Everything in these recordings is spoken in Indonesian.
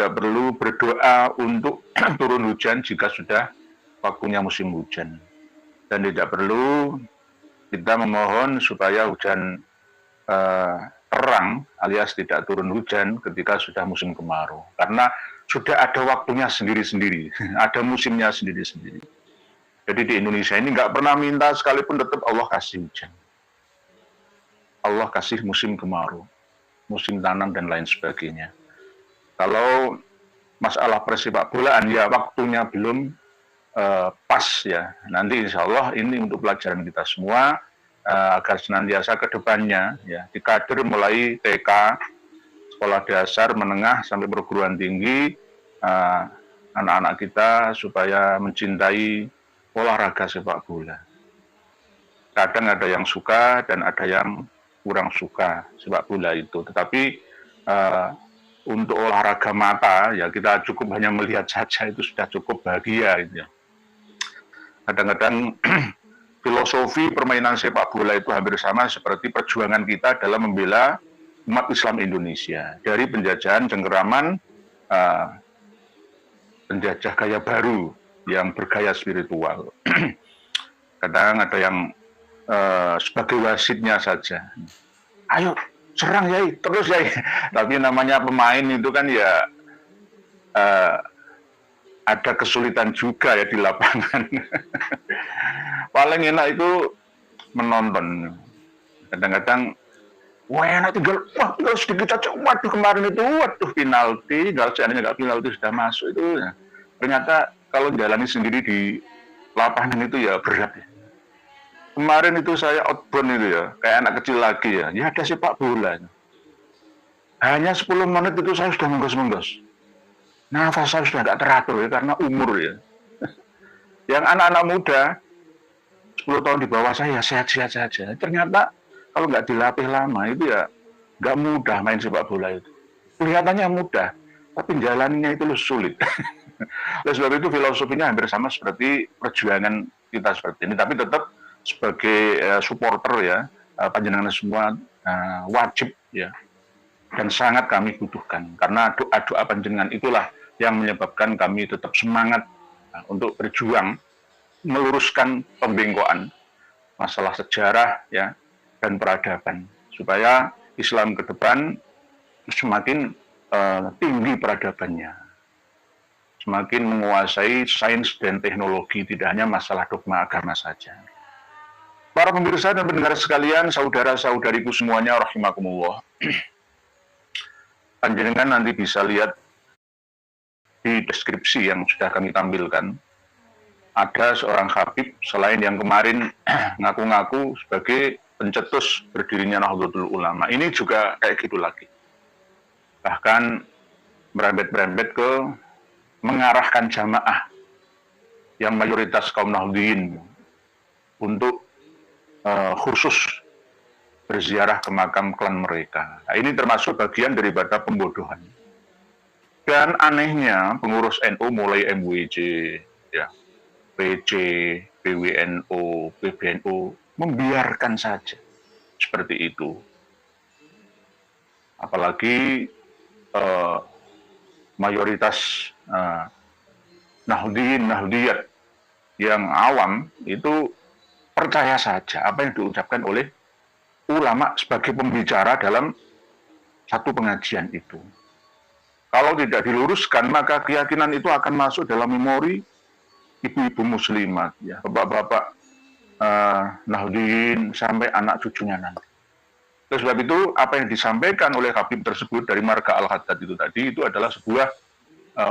tidak perlu berdoa untuk turun hujan jika sudah waktunya musim hujan. Dan tidak perlu kita memohon supaya hujan terang alias tidak turun hujan ketika sudah musim kemarau. Karena sudah ada waktunya sendiri-sendiri, ada musimnya sendiri-sendiri. Jadi di Indonesia ini nggak pernah minta sekalipun tetap Allah kasih hujan. Allah kasih musim kemarau, musim tanam dan lain sebagainya. Kalau masalah persepak bolaan ya waktunya belum pas ya. Nanti insya Allah ini untuk pelajaran kita semua agar senantiasa ke depannya ya di kader mulai TK, sekolah dasar, menengah sampai perguruan tinggi anak-anak kita supaya mencintai olahraga sepak bola. Kadang ada yang suka dan ada yang kurang suka sepak bola itu. Tetapi untuk olahraga mata ya kita cukup hanya melihat saja itu sudah cukup bahagia gitu ya. Kadang-kadang filosofi permainan sepak bola itu hampir sama seperti perjuangan kita dalam membela umat Islam Indonesia dari penjajahan cengkeraman penjajah gaya baru yang bergaya spiritual. Kadang ada yang sebagai wasitnya saja. Ayo serang Yai, terus Yai. Tapi namanya pemain itu kan ya ada kesulitan juga ya di lapangan. Paling enak itu menonton. Kadang-kadang wah enak tinggal sedikit saja. Waduh kemarin itu waduh penalti, kalau seandainya nggak penalti sudah masuk itu. Ya. Ternyata kalau jalani sendiri di lapangan itu ya berat ya. Kemarin itu saya outbound itu ya, kayak anak kecil lagi ya. Ya ada sepak bola. Hanya 10 menit itu saya sudah menggos-menggos. Nafas saya sudah tidak teratur ya karena umur ya. Yang anak-anak muda 10 tahun di bawah saya sehat-sehat saja. Ternyata kalau nggak dilatih lama itu ya nggak mudah main sepak bola itu. Kelihatannya mudah, tapi jalannya itu sulit. Oleh sebab itu filosofinya hampir sama seperti perjuangan kita seperti ini. Tapi tetap sebagai supporter ya, panjenengan semua wajib ya dan sangat kami butuhkan karena doa-doa panjenengan itulah yang menyebabkan kami tetap semangat untuk berjuang meluruskan pembengkokan masalah sejarah ya dan peradaban supaya Islam ke depan semakin tinggi peradabannya, semakin menguasai sains dan teknologi, tidak hanya masalah dogma agama saja. Para pemirsa dan pendengar sekalian, saudara-saudariku semuanya, rahimakumullah. Panjenengan nanti bisa lihat di deskripsi yang sudah kami tampilkan. Ada seorang habib selain yang kemarin ngaku-ngaku sebagai pencetus berdirinya Nahdlatul Ulama. Ini juga kayak gitu lagi. Bahkan merembet-merembet ke mengarahkan jamaah yang mayoritas kaum Nahdliyin untuk khusus berziarah ke makam klan mereka. Nah, ini termasuk bagian daripada pembodohan. Dan anehnya pengurus NU mulai MWJ, ya, PC, PWNU, PBNU membiarkan saja seperti itu. Apalagi mayoritas Nahdliyin, Nahdliyat yang awam itu percaya saja apa yang diucapkan oleh ulama sebagai pembicara dalam satu pengajian itu. Kalau tidak diluruskan, maka keyakinan itu akan masuk dalam memori ibu-ibu muslimat, ya, bapak-bapak Nahdliyin sampai anak cucunya nanti. Oleh sebab itu, apa yang disampaikan oleh Habib tersebut dari Marga Al-Haddad itu tadi, itu adalah sebuah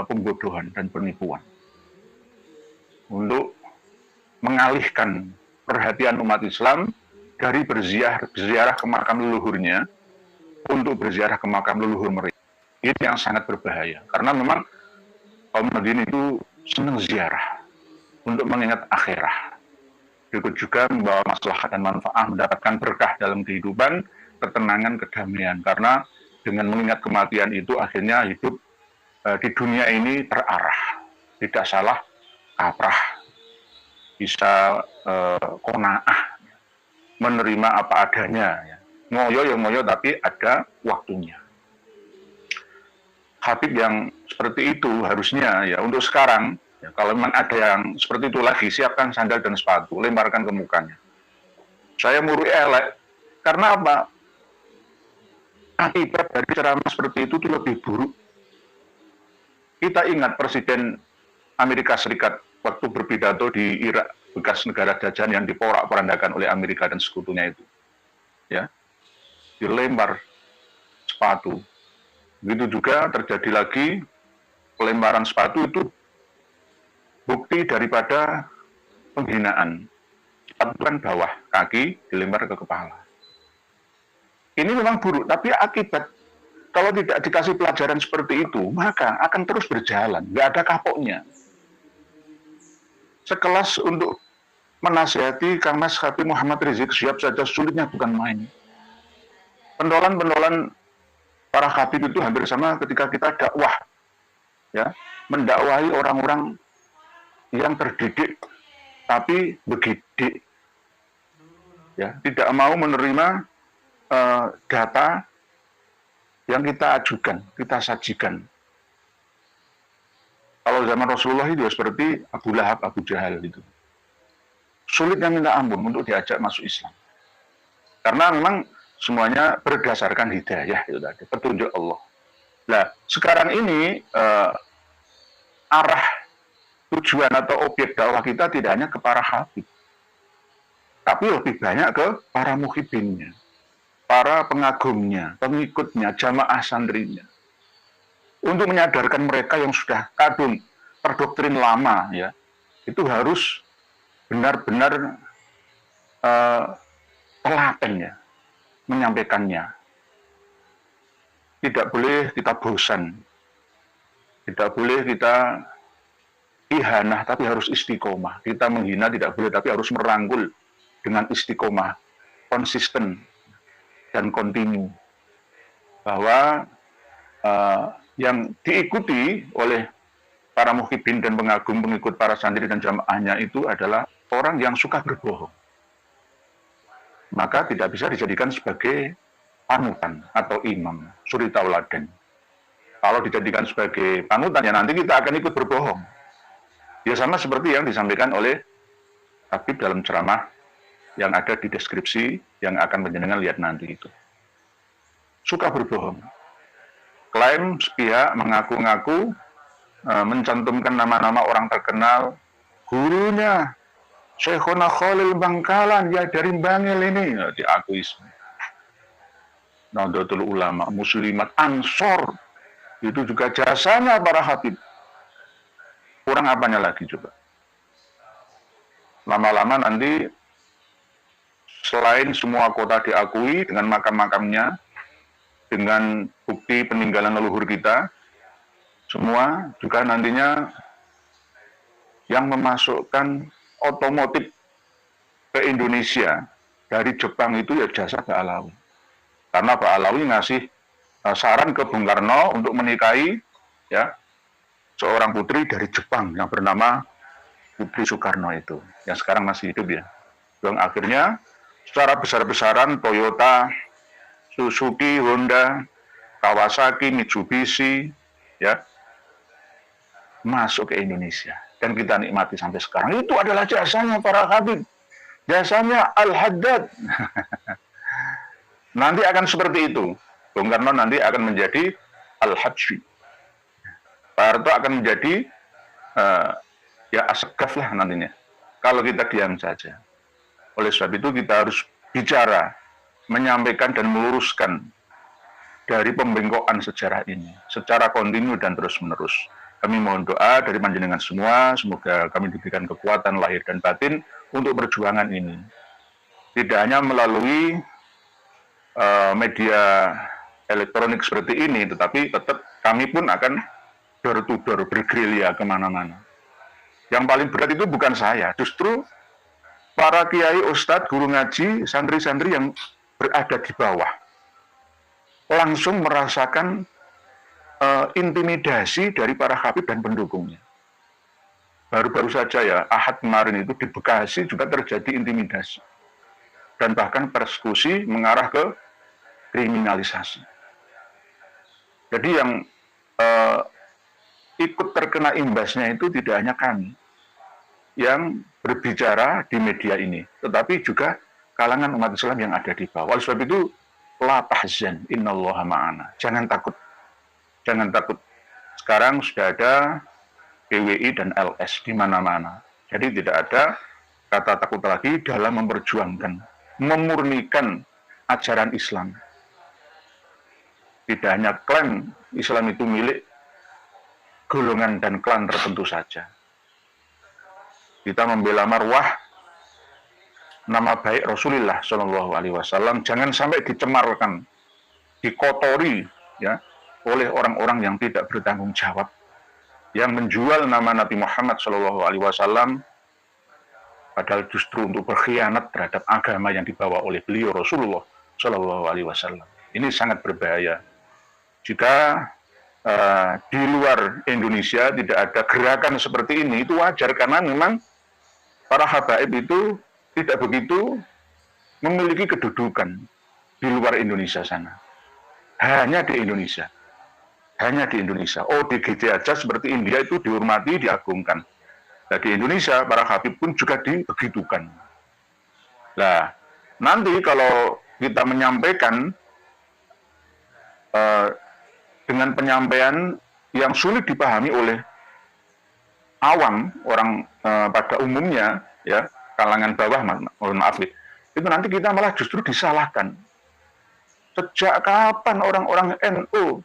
pembodohan dan penipuan. Untuk mengalihkan perhatian umat Islam dari berziarah ke makam leluhurnya untuk berziarah ke makam leluhur mereka. Ini yang sangat berbahaya karena memang kaum Nahdliyin itu senang ziarah untuk mengingat akhirah. Berikut juga membawa maslahat dan manfaat, mendapatkan berkah dalam kehidupan, ketenangan, kedamaian. Karena dengan mengingat kematian itu akhirnya hidup di dunia ini terarah, tidak salah kaprah, bisa qanaah, menerima apa adanya. Ya. Ngoyo yang ngoyo tapi ada waktunya. Habib yang seperti itu harusnya ya untuk sekarang. Ya, kalau memang ada yang seperti itu lagi, siapkan sandal dan sepatu, lemparkan ke mukanya. Saya murui elek. Karena apa? Akibat dari ceramah seperti itu lebih buruk. Kita ingat Presiden Amerika Serikat waktu berpidato di Irak, bekas negara jajahan yang diporak-porandakan oleh Amerika dan sekutunya itu. Ya, dilempar sepatu. Begitu juga terjadi lagi pelemparan sepatu itu bukti daripada penghinaan. Sepatu kan bawah, kaki dilempar ke kepala. Ini memang buruk, tapi akibat kalau tidak dikasih pelajaran seperti itu, maka akan terus berjalan, nggak ada kapoknya. Sekelas untuk menasihati Kang Mas Habib Muhammad Rizik Syihab saja sulitnya bukan main. Pendolan-pendolan para Habib itu hampir sama ketika kita dakwah, ya, mendakwahi orang-orang yang terdidik tapi begidik, ya, tidak mau menerima data yang kita ajukan, kita sajikan. Kalau zaman Rasulullah itu seperti Abu Lahab, Abu Jahal itu. Sulitnya minta ampun untuk diajak masuk Islam. Karena memang semuanya berdasarkan hidayah itu tadi, petunjuk Allah. Nah, sekarang ini arah tujuan atau objek dakwah kita tidak hanya ke para habib, tapi lebih banyak ke para muhibinnya, para pengagumnya, pengikutnya, jamaah santrinya. Untuk menyadarkan mereka yang sudah kadung terdoktrin lama, ya, itu harus benar-benar telaten ya, menyampaikannya. Tidak boleh kita bosan, tidak boleh kita ihanah, tapi harus istiqomah. Kita menghina tidak boleh, tapi harus merangkul dengan istiqomah, konsisten dan kontinu. Bahwa yang diikuti oleh para muhibin dan pengagum pengikut para santri dan jamaahnya itu adalah orang yang suka berbohong. Maka tidak bisa dijadikan sebagai panutan atau imam, suri tauladan. Kalau dijadikan sebagai panutan, ya nanti kita akan ikut berbohong. Ya sama seperti yang disampaikan oleh Habib dalam ceramah yang ada di deskripsi yang akan penjenengan lihat nanti itu. Suka berbohong. Klaim sepihak mengaku-ngaku mencantumkan nama-nama orang terkenal, gurunya Syekhona Khalil Bangkalan, ya dari Bangil ini, ya, diakui semua. Nahdlatul Ulama, Muslimat, Ansor, itu juga jasanya para habib. Kurang apanya lagi coba? Lama-lama nanti selain semua kota diakui dengan makam-makamnya, dengan bukti peninggalan leluhur kita, semua juga nantinya yang memasukkan otomotif ke Indonesia dari Jepang itu ya jasa Pak Alawi. Karena Pak Alawi ngasih saran ke Bung Karno untuk menikahi ya seorang putri dari Jepang yang bernama Putri Soekarno itu, yang sekarang masih hidup ya. Yang akhirnya secara besar-besaran Toyota, Suzuki, Honda, Kawasaki, Mitsubishi, ya, masuk ke Indonesia. Dan kita nikmati sampai sekarang. Itu adalah jasanya para habib. Jasanya Al-Haddad. Nanti akan seperti itu. Bung Karno nanti akan menjadi Al-Hadji. Pak Harto akan menjadi ya Asgaf lah nantinya. Kalau kita diam saja. Oleh sebab itu kita harus bicara, menyampaikan dan meluruskan dari pembengkokan sejarah ini secara kontinu dan terus-menerus. Kami mohon doa dari panjenengan semua, semoga kami diberikan kekuatan lahir dan batin untuk perjuangan ini. Tidak hanya melalui media elektronik seperti ini, tetapi tetap kami pun akan door to door, bergerilya kemana-mana. Yang paling berat itu bukan saya, justru para kiai, ustadz, guru ngaji, santri-santri yang berada di bawah langsung merasakan intimidasi dari para habib dan pendukungnya. Baru-baru saja ya, Ahad kemarin itu di Bekasi juga terjadi intimidasi. Dan bahkan persekusi mengarah ke kriminalisasi. Jadi yang ikut terkena imbasnya itu tidak hanya kami yang berbicara di media ini, tetapi juga kalangan umat Islam yang ada di bawah. Oleh sebab itu, la tahzan, innallaha ma'ana. Jangan takut, jangan takut. Sekarang sudah ada PWI dan LS di mana-mana. Jadi tidak ada kata takut lagi dalam memperjuangkan, memurnikan ajaran Islam. Tidak hanya klaim Islam itu milik golongan dan klan tertentu saja. Kita membela marwah nama baik Rasulullah Shallallahu Alaihi Wasallam jangan sampai dicemarkan, dikotori ya oleh orang-orang yang tidak bertanggung jawab, yang menjual nama Nabi Muhammad Shallallahu Alaihi Wasallam, padahal justru untuk berkhianat terhadap agama yang dibawa oleh beliau Rasulullah Shallallahu Alaihi Wasallam. Ini sangat berbahaya. Jika di luar Indonesia tidak ada gerakan seperti ini, itu wajar karena memang para habaib itu tidak begitu memiliki kedudukan di luar Indonesia sana. Hanya di Indonesia. Hanya di Indonesia. ODGJ aja seperti India itu dihormati, diagungkan. Nah, di Indonesia, para habib pun juga dibegitukan. Nah, nanti kalau kita menyampaikan dengan penyampaian yang sulit dipahami oleh awam, orang pada umumnya, ya kalangan bawah, mohon maaf, itu nanti kita malah justru disalahkan. Sejak kapan orang-orang NU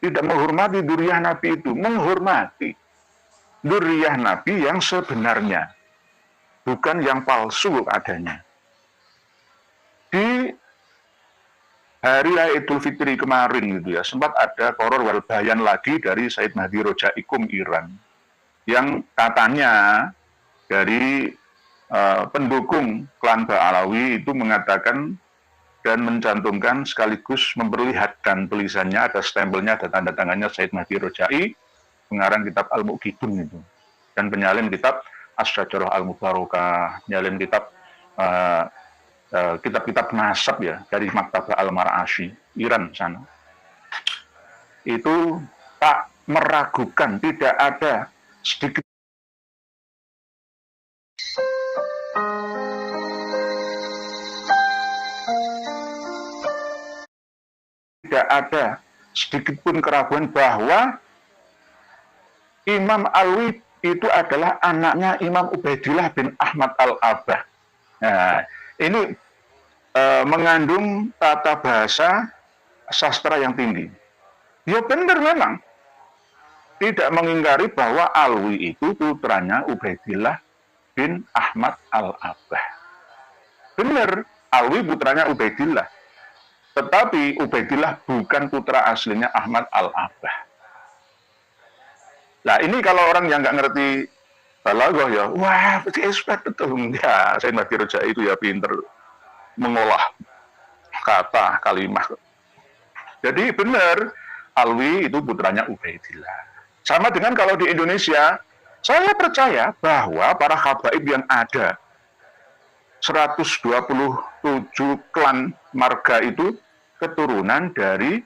tidak menghormati dzurriyyah Nabi itu? Menghormati dzurriyyah Nabi yang sebenarnya, bukan yang palsu adanya. Di hari Raya Idul Fitri kemarin gitu ya, sempat ada koror wal bayan lagi dari Said Mahdi Rojaikum Iran, yang katanya dari pendukung klan Ba'alawi itu mengatakan dan mencantumkan sekaligus memperlihatkan tulisannya, ada stempelnya, ada tanda tangannya Said Mahdi Rojai, pengarang kitab Al-Muqidun itu, dan penyalin kitab Asy-Syajarah Al-Mubarakah, penyalin kitab kitab-kitab nasab ya dari Maktabah Al-Mar'ashi Iran sana. Itu tak meragukan, tidak ada sedikit pun keraguan bahwa Imam Alwi itu adalah anaknya Imam Ubaidillah bin Ahmad Al-Abbah. Nah, ini mengandung tata bahasa sastra yang tinggi. Ya benar memang. Tidak mengingkari bahwa Alwi itu putranya Ubaidillah bin Ahmad Al-Abbah. Benar, Alwi putranya Ubaidillah. Tetapi Ubaidillah bukan putra aslinya Ahmad Al-Abbah. Nah ini kalau orang yang nggak ngerti balaghah ya, wah pasti expert betul. Ya, saya Mahdi Rojai itu ya pinter mengolah kata, kalimat. Jadi benar, Alwi itu putranya Ubaidillah. Sama dengan kalau di Indonesia, saya percaya bahwa para habaib yang ada 127 klan marga itu keturunan dari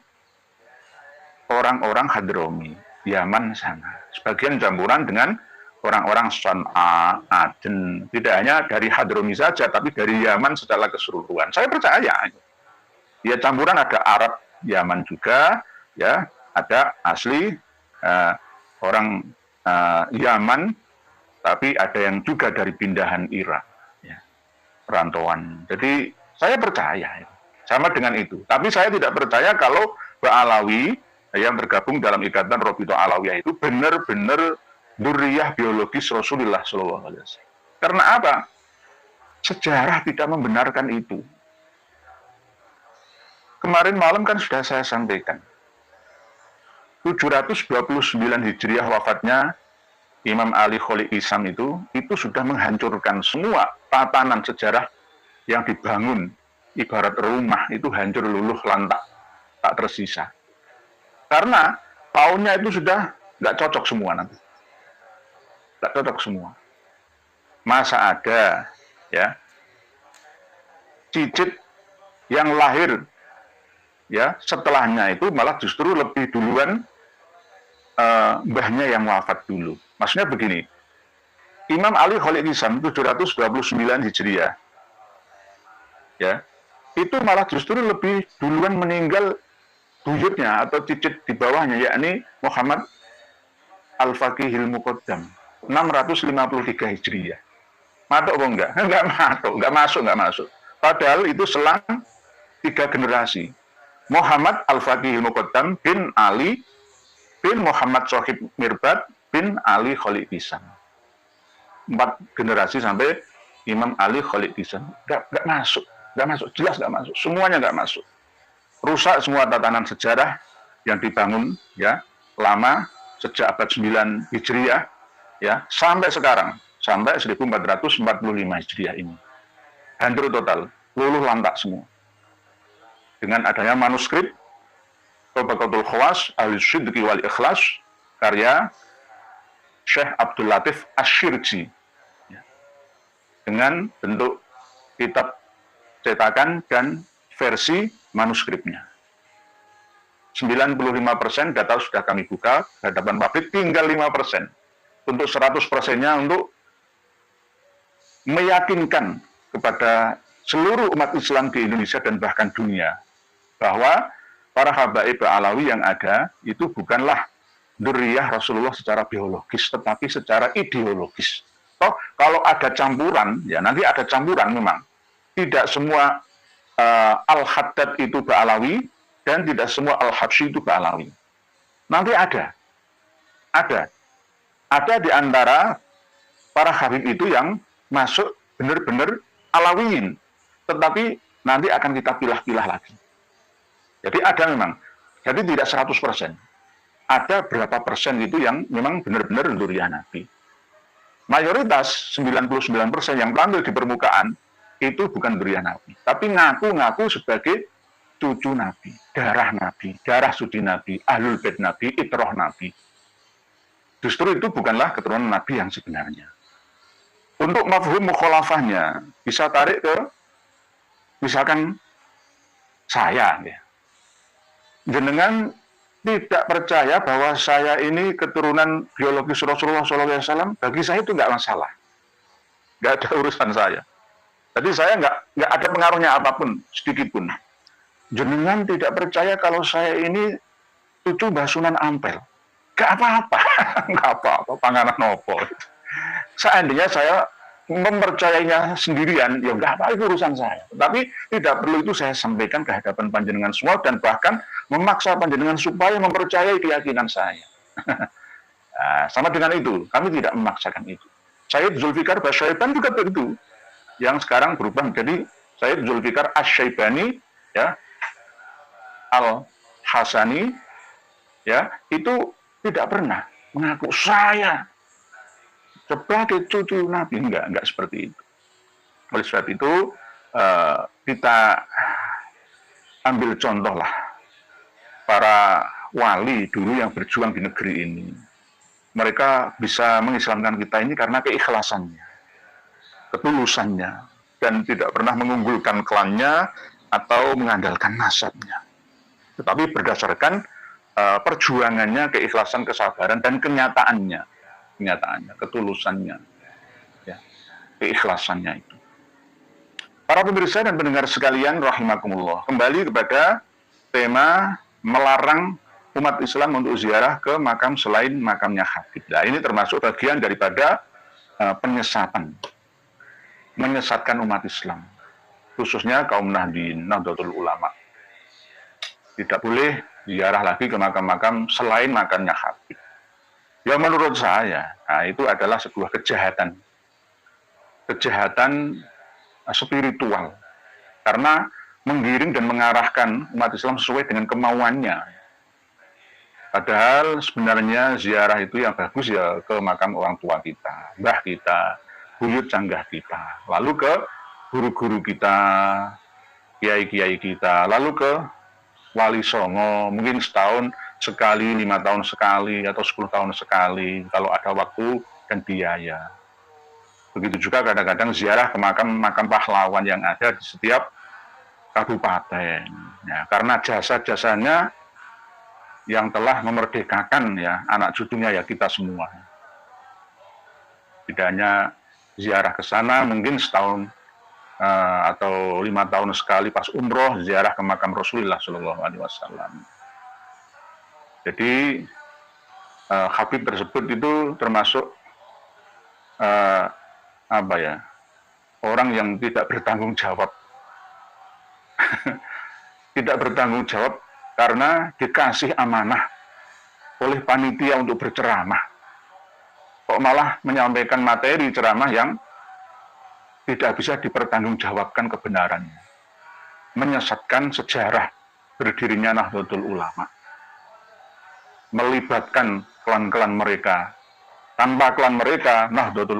orang-orang Hadrami, Yaman sana. Sebagian campuran dengan orang-orang Son'a, Aden. Tidak hanya dari Hadrami saja, tapi dari Yaman secara keseluruhan. Saya percaya. Ya campuran ada Arab Yaman juga, ya ada asli orang Yaman, tapi ada yang juga dari pindahan Irak, ya, perantauan. Jadi saya percaya sama dengan itu. Tapi saya tidak percaya kalau Ba'alawi yang tergabung dalam ikatan Rabithah Alawiyah itu benar-benar dzurriyyah biologis Rasulullah SAW. Karena apa? Sejarah tidak membenarkan itu. Kemarin malam kan sudah saya sampaikan. 729 Hijriah wafatnya Imam Ali Kholil Isam itu sudah menghancurkan semua tatanan sejarah yang dibangun. Ibarat rumah itu hancur luluh lantak, tak tersisa. Karena tahunnya itu sudah nggak cocok semua nanti. Nggak cocok semua. Masa ada ya cicit yang lahir ya setelahnya itu malah justru lebih duluan mbahnya yang wafat dulu. Maksudnya begini, Imam Ali Khalid Ihsan 729 Hijriah, ya, itu malah justru lebih duluan meninggal buyutnya atau cicit di bawahnya, yakni Muhammad Al-Faqihil Muqaddam 653 Hijriah. Matuk apa enggak? Enggak matuk, enggak masuk. Padahal itu selang 3 generasi. Muhammad Al-Faqihil Muqaddam bin Ali bin Muhammad Sohib Mirbad bin Ali Khalid Ihsan. 4 generasi sampai Imam Ali Khalid Ihsan. Enggak masuk, jelas enggak masuk. Semuanya enggak masuk. Rusak semua tatanan sejarah yang dibangun ya lama sejak abad 9 Hijriah ya sampai sekarang, sampai 1445 Hijriah ini. Hancur total, luluh lantak semua. Dengan adanya manuskrip Tabaqatul Khawas Ahlussidqi wal Ikhlas karya Syekh Abdul Latif Asy-Syirji ya, dengan bentuk kitab cetakan dan versi manuskripnya. 95% data sudah kami buka di hadapan publik, tinggal 5%. Untuk 100%-nya untuk meyakinkan kepada seluruh umat Islam di Indonesia dan bahkan dunia bahwa para habaib Alawi yang ada itu bukanlah dzurriyyah Rasulullah secara biologis, tetapi secara ideologis. Toh kalau ada campuran, ya nanti ada campuran memang. Tidak semua Al-Haddad itu Ba'alawi dan tidak semua Al-Habsyi itu Ba'alawi. Nanti ada di antara para habib itu yang masuk benar-benar Alawiyin, tetapi nanti akan kita pilah-pilah lagi. Jadi ada memang, jadi tidak 100%. Ada berapa persen itu yang memang benar-benar dzurriyyah Nabi. Mayoritas 99% yang tampil di permukaan itu bukan dzurriyyah Nabi, tapi ngaku-ngaku sebagai cucu Nabi, darah suci Nabi, ahlul bait Nabi, itrah Nabi. Justru itu bukanlah keturunan Nabi yang sebenarnya. Untuk mafhum mukhalafahnya bisa tarik ke misalkan saya ya. Jenengan tidak percaya bahwa saya ini keturunan biologis Rasulullah SAW, bagi saya itu nggak masalah. Nggak ada urusan saya. Jadi saya nggak ada pengaruhnya apapun, sedikit pun. Jenengan tidak percaya kalau saya ini cucu Mbah Sunan Ampel. Nggak apa-apa, nggak apa-apa, panganan nopo. Seandainya saya mempercayainya sendirian, ya nggak apa, itu urusan saya. Tapi tidak perlu itu saya sampaikan ke hadapan panjenengan semua dan bahkan memaksa panjenengan supaya mempercayai keyakinan saya. Nah, sama dengan itu, kami tidak memaksakan itu. Sayyid Zulfikar Basyaiban juga begitu, yang sekarang berubah menjadi Sayyid Zulfikar Asy-Syaibani, ya, Al-Hasani, ya, itu tidak pernah mengaku saya sebagai cucu Nabi, enggak seperti itu. Oleh sebab itu kita ambil contoh lah para wali dulu yang berjuang di negeri ini. Mereka bisa mengislamkan kita ini karena keikhlasannya, ketulusannya, dan tidak pernah mengunggulkan klannya atau mengandalkan nasabnya. Tetapi berdasarkan perjuangannya, keikhlasan, kesabaran, dan kenyataannya, ketulusannya, ya, keikhlasannya itu. Para pemirsa dan pendengar sekalian rahimakumullah, kembali kepada tema melarang umat Islam untuk ziarah ke makam selain makamnya Habib. Nah, ini termasuk bagian daripada menyesatkan umat Islam, khususnya kaum Nahdliyin, Nahdlatul Ulama. Tidak boleh ziarah lagi ke makam-makam selain makamnya Habib. Ya menurut saya, nah, itu adalah sebuah kejahatan spiritual, karena menggiring dan mengarahkan umat Islam sesuai dengan kemauannya. Padahal sebenarnya ziarah itu yang bagus ya ke makam orang tua kita, mbah kita, buyut canggah kita, lalu ke guru-guru kita, kiai-kiai kita, lalu ke wali songo, mungkin setahun sekali, 5 tahun sekali, atau 10 tahun sekali, kalau ada waktu dan biaya. Begitu juga kadang-kadang ziarah ke makam pahlawan yang ada di setiap kabupaten. Ya, karena jasa-jasanya yang telah memerdekakan ya anak cucunya ya kita semua. Tidak hanya ziarah ke sana, mungkin setahun atau 5 tahun sekali pas umroh ziarah ke makam Rasulullah Shallallahu Alaihi Wasallam. Jadi Habib tersebut itu termasuk apa ya, orang yang tidak bertanggung jawab. Tidak bertanggung jawab karena dikasih amanah oleh panitia untuk berceramah. Kok malah menyampaikan materi ceramah yang tidak bisa dipertanggungjawabkan kebenarannya. Menyesatkan sejarah berdirinya Nahdlatul Ulama. Melibatkan klan-klan mereka. Tanpa klan mereka, Nahdlatul